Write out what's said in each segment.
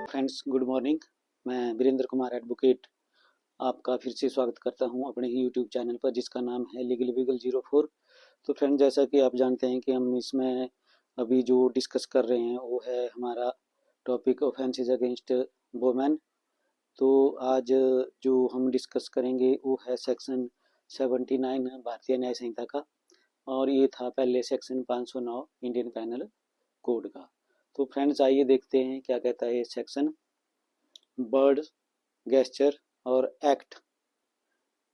Friends, good morning. मैं Virendra Kumar advocate आपका फिर से स्वागत करता हूं अपने ही यूट्यूब चैनल पर, जिसका नाम है लीगल विगल 04। तो फ्रेंड, जैसा कि आप जानते हैं कि हम इसमें अभी जो डिस्कस कर रहे हैं वो है हमारा टॉपिक ऑफेंसेस अगेंस्ट वुमेन। तो आज जो हम डिस्कस करेंगे वो है सेक्शन 79 भारतीय न्याय संहिता का, और ये था पहले सेक्शन 509 इंडियन पैनल कोड का। तो फ्रेंड्स, आइए देखते हैं क्या कहता है ये सेक्शन। बर्ड, गेस्चर और एक्ट,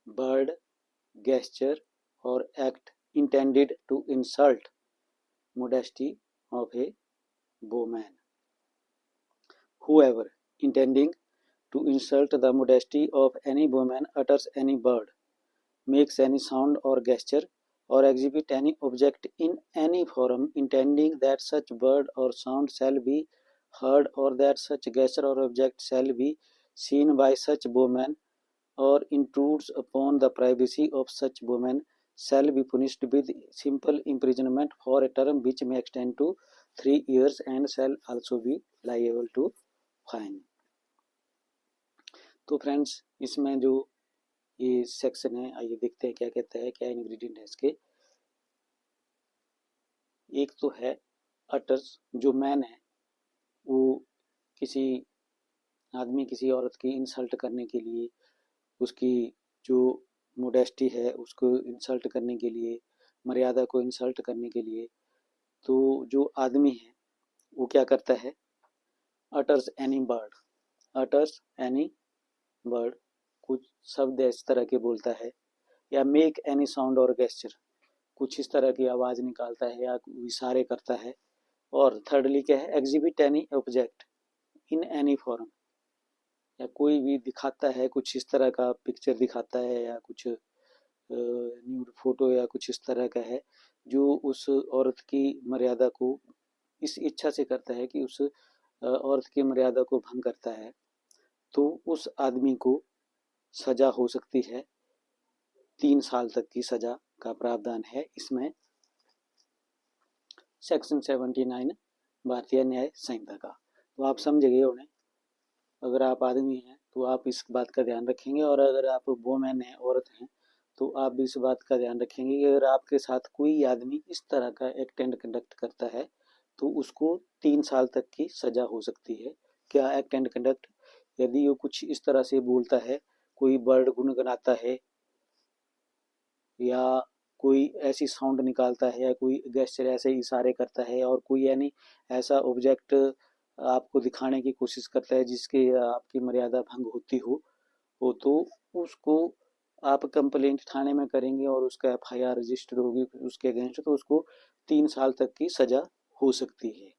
बर्ड, गेस्चर और act intended to insult modesty of a woman. Whoever intending to insult the modesty of any woman utters any word, makes any sound or gesture, or exhibit any object in any form intending that such word or sound shall be heard, or that such gesture or object shall be seen by such woman, or intrudes upon the privacy of such woman, shall be punished with simple imprisonment for a term which may extend to 3 years and shall also be liable to fine. तो friends, इसमें जो ये section है, आइए देखते हैं क्या कहता है, क्या इंग्रेडिएंट है इसके। एक तो है अटर्स, जो मैन है वो किसी आदमी किसी औरत की इंसल्ट करने के लिए, उसकी जो मोडेस्टी है उसको इंसल्ट करने के लिए, मर्यादा को इंसल्ट करने के लिए, तो जो आदमी है वो क्या करता है, utters any word, utters any word, कुछ शब्द इस तरह के बोलता है, या मेक एनी साउंड और गेस्चर, कुछ इस तरह की आवाज़ निकालता है या इशारे करता है, और थर्डली क्या है, exhibit any object in any form, या कोई भी दिखाता है, कुछ इस तरह का पिक्चर दिखाता है या कुछ न्यूड फोटो या कुछ इस तरह का है, जो उस औरत की मर्यादा को इस इच्छा से करता है कि उस औरत की मर्यादा को भंग करता है, तो उस आदमी को सजा हो सकती है, 3 साल तक की सजा का प्रावधान है इसमें सेक्शन 79 भारतीय न्याय संहिता का। तो आप समझ गए होंगे, अगर आप आदमी हैं तो आप इस बात का ध्यान रखेंगे, और अगर आप वुमेन हैं, औरत हैं, तो आप भी इस बात का ध्यान रखेंगे कि अगर आपके साथ कोई आदमी इस तरह का एक्ट एंड कंडक्ट करता है तो उसको 3 साल तक की सजा हो सकती है। क्या एक्ट एंड कंडक्ट? यदि वो कुछ इस तरह से बोलता है, कोई वर्ड गुनगुनाता है, या कोई ऐसी साउंड निकालता है, या कोई गेस्चर ऐसे इशारे करता है, और कोई यानी ऐसा ऑब्जेक्ट आपको दिखाने की कोशिश करता है जिसके आपकी मर्यादा भंग होती हो, वो तो उसको आप कंप्लेंट थाने में करेंगे और उसका एफआईआर रजिस्टर होगी उसके अगेंस्ट, तो उसको 3 साल तक की सजा हो सकती है।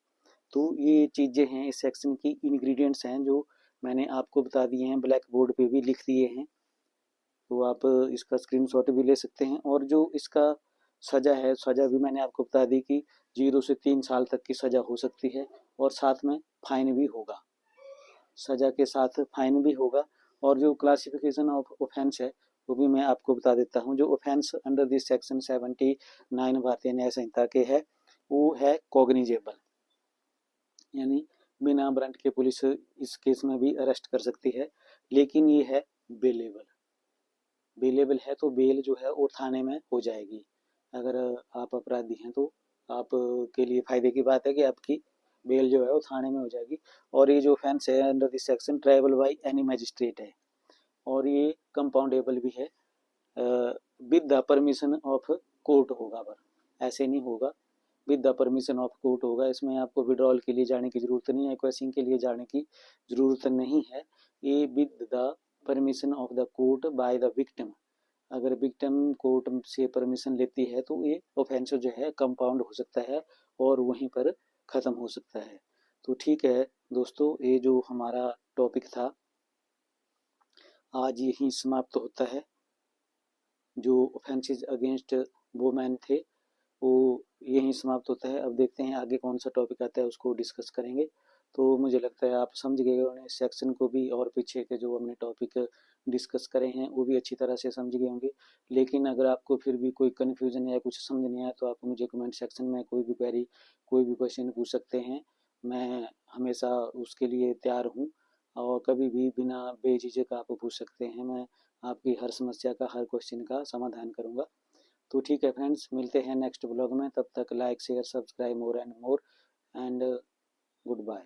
तो ये चीज़ें हैं इस सेक्शन की, इंग्रेडिएंट्स हैं जो मैंने आपको बता दिए हैं, ब्लैक बोर्ड पे भी लिख दिए हैं, तो आप इसका स्क्रीनशॉट भी ले सकते हैं। और जो इसका सज़ा है, सज़ा भी मैंने आपको बता दी कि 0 से 3 साल तक की सज़ा हो सकती है, और साथ में फाइन भी होगा, सज़ा के साथ फाइन भी होगा। और जो क्लासिफिकेशन ऑफ ऑफेंस है वो भी मैं आपको बता देता हूँ। जो ऑफेंस अंडर दिस सेक्शन 79 भारतीय न्याय संहिता के है वो है कॉग्निजेबल, यानी बिना वारंट के पुलिस इस केस में भी अरेस्ट कर सकती है, लेकिन ये है बेलेबल। बेलेबल है तो बेल जो है वो थाने में हो जाएगी। अगर आप अपराधी हैं तो आप के लिए फायदे की बात है कि आपकी बेल जो है वो थाने में हो जाएगी। और ये जो ऑफेंस है under this section tribal by any magistrate है, और ये कंपाउंडेबल भी है with the permission of court होगा, पर ऐसे नहीं होगा, with the permission of court होगा। इसमें आपको विड्रॉल के लिए जाने की जरूरत नहीं है, एक्वेसिंग के लिए जाने की जरूरत नहीं है, ये with the permission of the court by the victim. अगर विक्टिम कोर्ट से परमिशन लेती है तो ये ऑफेंस जो है कंपाउंड हो सकता है और वहीं पर ख़त्म हो सकता है। तो ठीक है दोस्तों, ये जो हमारा टॉपिक था आज यहीं समाप्त होता है। जो ऑफेंसेस अगेंस्ट वुमेन थे वो यहीं समाप्त होता है। अब देखते हैं आगे कौन सा टॉपिक आता है, उसको डिस्कस करेंगे। तो मुझे लगता है आप समझ गए होंगे इस सेक्शन को भी, और पीछे के जो हमने टॉपिक डिस्कस करे हैं वो भी अच्छी तरह से समझ गए होंगे। लेकिन अगर आपको फिर भी कोई कन्फ्यूजन या कुछ समझ नहीं आया तो आप मुझे कमेंट सेक्शन में कोई भी क्वेरी, कोई भी क्वेश्चन पूछ सकते हैं। मैं हमेशा उसके लिए तैयार हूँ और कभी भी बिना बेझिझक आप पूछ सकते हैं। मैं आपकी हर समस्या का, हर क्वेश्चन का समाधान करूँगा। तो ठीक है फ्रेंड्स, मिलते हैं नेक्स्ट ब्लॉग में। तब तक like share subscribe more and more and good bye.